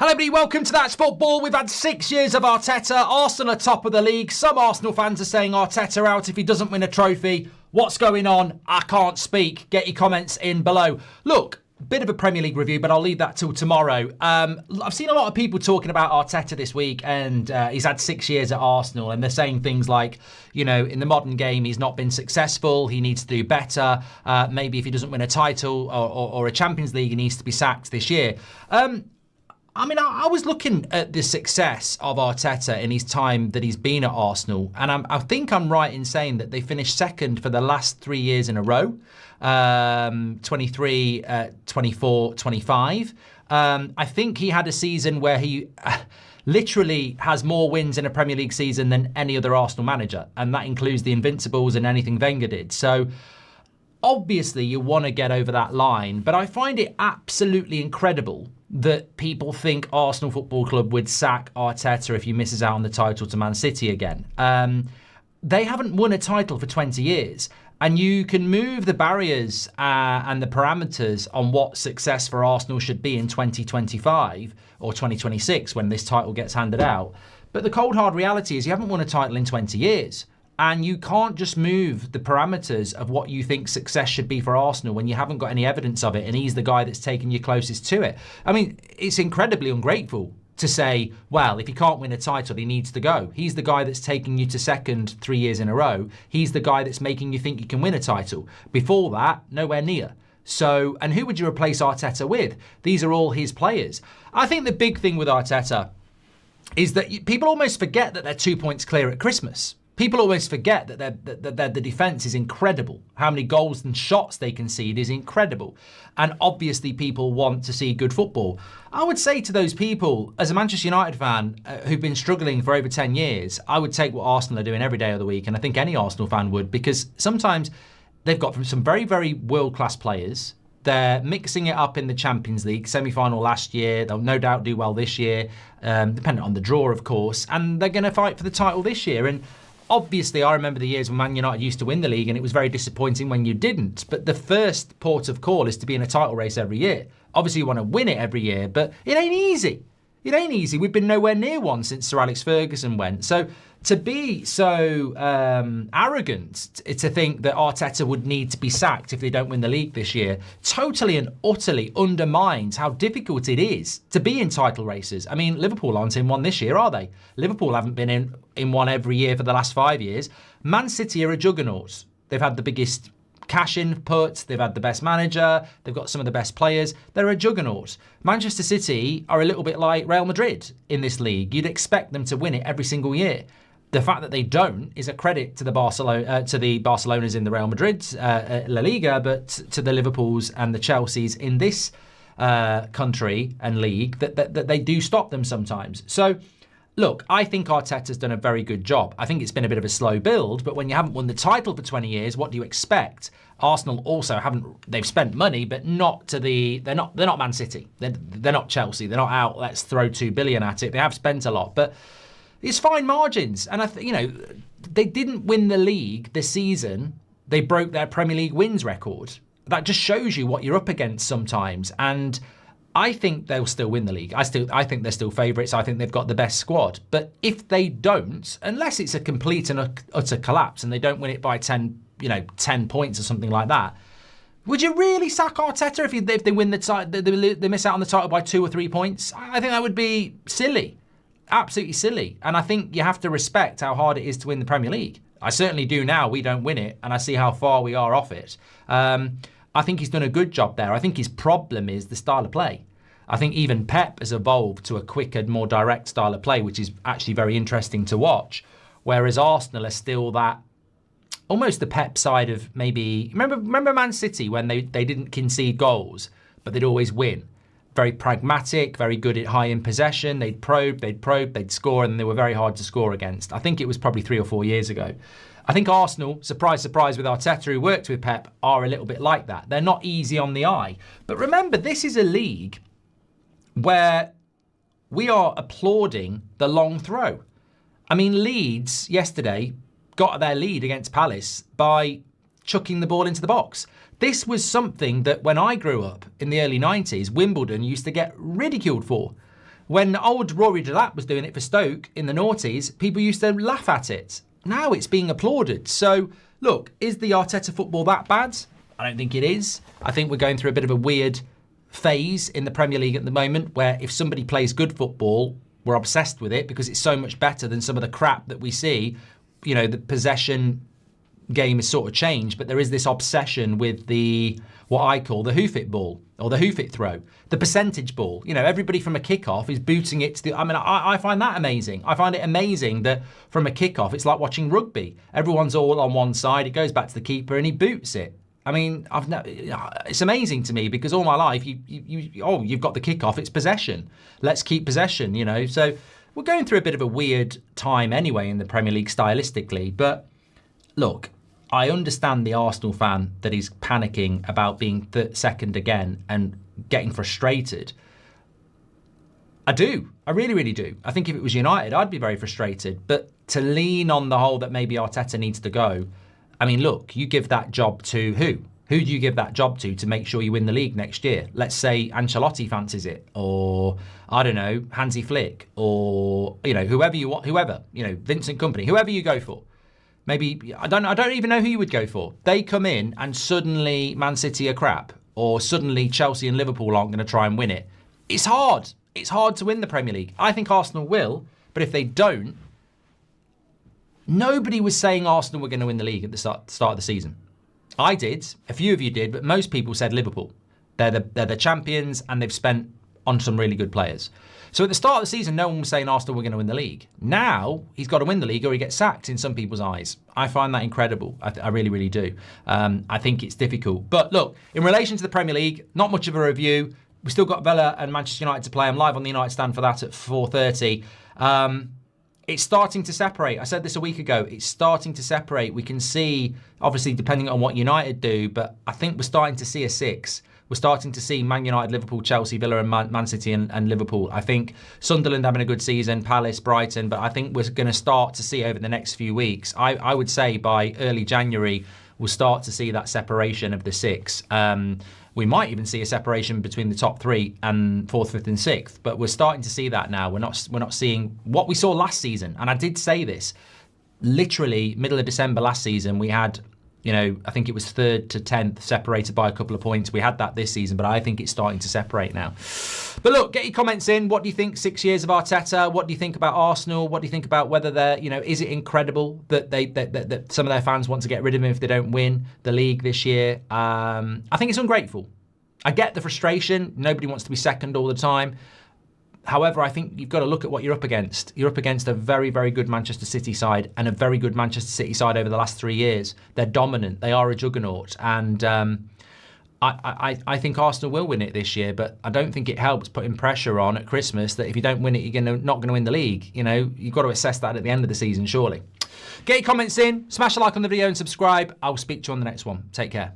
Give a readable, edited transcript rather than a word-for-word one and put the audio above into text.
Hello everybody, welcome to That's Football. We've had 6 years of Arteta. Arsenal are top of the league. Some Arsenal fans are saying Arteta out if he doesn't win a trophy. What's going on? I can't speak. Get your comments in below. Look, bit of a Premier League review, but I'll leave that till tomorrow. I've seen a lot of people talking about Arteta this week, and he's had 6 years at Arsenal, and they're saying things like, you know, in the modern game, he's not been successful. He needs to do better. Maybe if he doesn't win a title or a Champions League, he needs to be sacked this year. I was looking at the success of Arteta in his time that he's been at Arsenal, and I think I'm right in saying that they finished second for the last 3 years in a row, 23, 24, 25. I think he had a season where he literally has more wins in a Premier League season than any other Arsenal manager, and that includes the Invincibles and anything Wenger did. So obviously you want to get over that line, but I find it absolutely incredible that people think Arsenal Football Club would sack Arteta if he misses out on the title to Man City again. They haven't won a title for 20 years. And you can move the barriers and the parameters on what success for Arsenal should be in 2025 or 2026 when this title gets handed out. But the cold hard reality is you haven't won a title in 20 years. And you can't just move the parameters of what you think success should be for Arsenal when you haven't got any evidence of it, and he's the guy that's taken you closest to it. I mean, it's incredibly ungrateful to say, well, if he can't win a title, he needs to go. He's the guy that's taking you to second 3 years in a row. He's the guy that's making you think you can win a title. Before that, nowhere near. So, and who would you replace Arteta with? These are all his players. I think the big thing with Arteta is that people almost forget that they're 2 points clear at Christmas. People always forget that the defence is incredible. How many goals and shots they concede is incredible. And obviously people want to see good football. I would say to those people, as a Manchester United fan who've been struggling for over 10 years, I would take what Arsenal are doing every day of the week. And I think any Arsenal fan would, because sometimes they've got from some very, very world-class players. They're mixing it up in the Champions League, semi-final last year. They'll no doubt do well this year, dependent on the draw, of course. And they're going to fight for the title this year. And obviously, I remember the years when Man United used to win the league, and it was very disappointing when you didn't. But the first port of call is to be in a title race every year. Obviously, you want to win it every year, but it ain't easy. It ain't easy. We've been nowhere near one since Sir Alex Ferguson went. So to be so arrogant to think that Arteta would need to be sacked if they don't win the league this year totally and utterly undermines how difficult it is to be in title races. I mean, Liverpool aren't in one this year, are they? Liverpool haven't been in one every year for the last 5 years. Man City are a juggernaut. They've had the biggest cash input, they've had the best manager, they've got some of the best players. They're a juggernaut. Manchester City are a little bit like Real Madrid in this league. You'd expect them to win it every single year. The fact that they don't is a credit to the Barcelonas in the Real Madrid's La Liga, but to the Liverpools and the Chelseas in this country and league that they do stop them sometimes. So, look, I think Arteta's done a very good job. I think it's been a bit of a slow build, but when you haven't won the title for 20 years, what do you expect? Arsenal also they've spent money, but not to they're not Man City. They're not Chelsea. They're not out, let's throw 2 billion at it. They have spent a lot, but it's fine margins. And they didn't win the league this season. They broke their Premier League wins record. That just shows you what you're up against sometimes. And I think they'll still win the league. I think they're still favourites. I think they've got the best squad. But if they don't, unless it's a complete and utter collapse and they don't win it by 10 points or something like that, would you really sack Arteta if they win the title? They miss out on the title by 2 or 3 points? I think that would be silly. Absolutely silly. And I think you have to respect how hard it is to win the Premier League. I certainly do now. We don't win it, and I see how far we are off it. I think he's done a good job there. I think his problem is the style of play. I think even Pep has evolved to a quicker, more direct style of play, which is actually very interesting to watch. Whereas Arsenal are still that, almost the Pep side of maybe, remember Man City when they didn't concede goals, but they'd always win. Very pragmatic, very good at high in possession. They'd probe, they'd score, and they were very hard to score against. I think it was probably 3 or 4 years ago. I think Arsenal, surprise, surprise, with Arteta, who worked with Pep, are a little bit like that. They're not easy on the eye. But remember, this is a league where we are applauding the long throw. I mean, Leeds yesterday got their lead against Palace by chucking the ball into the box. This was something that when I grew up in the early 90s, Wimbledon used to get ridiculed for. When old Rory Delap was doing it for Stoke in the noughties, people used to laugh at it. Now it's being applauded. So, look, is the Arteta football that bad? I don't think it is. I think we're going through a bit of a weird phase in the Premier League at the moment where if somebody plays good football, we're obsessed with it because it's so much better than some of the crap that we see. You know, the possession game has sort of changed, but there is this obsession with what I call the hoof it ball or the hoof it throw, the percentage ball. You know, everybody from a kickoff is booting it to the... I find that amazing. I find it amazing that from a kickoff, it's like watching rugby. Everyone's all on one side. It goes back to the keeper and he boots it. I mean, it's amazing to me because all my life, you've got the kickoff, it's possession. Let's keep possession, you know. So we're going through a bit of a weird time anyway in the Premier League stylistically. But look, I understand the Arsenal fan that is panicking about being second again and getting frustrated. I do. I really, really do. I think if it was United, I'd be very frustrated. But to lean on the whole that maybe Arteta needs to go, I mean, look, you give that job to who? Who do you give that job to make sure you win the league next year? Let's say Ancelotti fancies it, or I don't know, Hansi Flick, or you know, whoever you want, you know, Vincent Kompany, whoever you go for. Maybe I don't even know who you would go for. They come in and suddenly Man City are crap, or suddenly Chelsea and Liverpool aren't going to try and win it. It's hard. It's hard to win the Premier League. I think Arsenal will, but if they don't. Nobody was saying Arsenal were going to win the league at the start of the season. I did. A few of you did, but most people said Liverpool. They're the champions and they've spent on some really good players. So at the start of the season, no one was saying Arsenal were going to win the league. Now, he's got to win the league or he gets sacked in some people's eyes. I find that incredible. I really, really do. I think it's difficult. But look, in relation to the Premier League, not much of a review. We've still got Villa and Manchester United to play. I'm live on the United stand for that at 4:30. It's starting to separate. I said this a week ago. It's starting to separate. We can see, obviously, depending on what United do, but I think we're starting to see a 6. We're starting to see Man United, Liverpool, Chelsea, Villa and Man City and Liverpool. I think Sunderland having a good season, Palace, Brighton, but I think we're going to start to see over the next few weeks. I would say by early January, we'll start to see that separation of the 6. We might even see a separation between the top 3 and 4th, 5th and 6th, but we're starting to see that now. We're not seeing what we saw last season. And I did say this, literally middle of December last season, we had, you know, I think it was 3rd to 10th separated by a couple of points. We had that this season, but I think it's starting to separate now. But look, get your comments in. What do you think 6 years of Arteta? What do you think about Arsenal? What do you think about whether they're, you know, is it incredible that that some of their fans want to get rid of him if they don't win the league this year? I think it's ungrateful. I get the frustration. Nobody wants to be second all the time. However, I think you've got to look at what you're up against. You're up against a very, very good Manchester City side and a very good Manchester City side over the last 3 years. They're dominant. They are a juggernaut. And I think Arsenal will win it this year, but I don't think it helps putting pressure on at Christmas that if you don't win it, you're not going to win the league. You know, you've got to assess that at the end of the season, surely. Get your comments in, smash a like on the video and subscribe. I'll speak to you on the next one. Take care.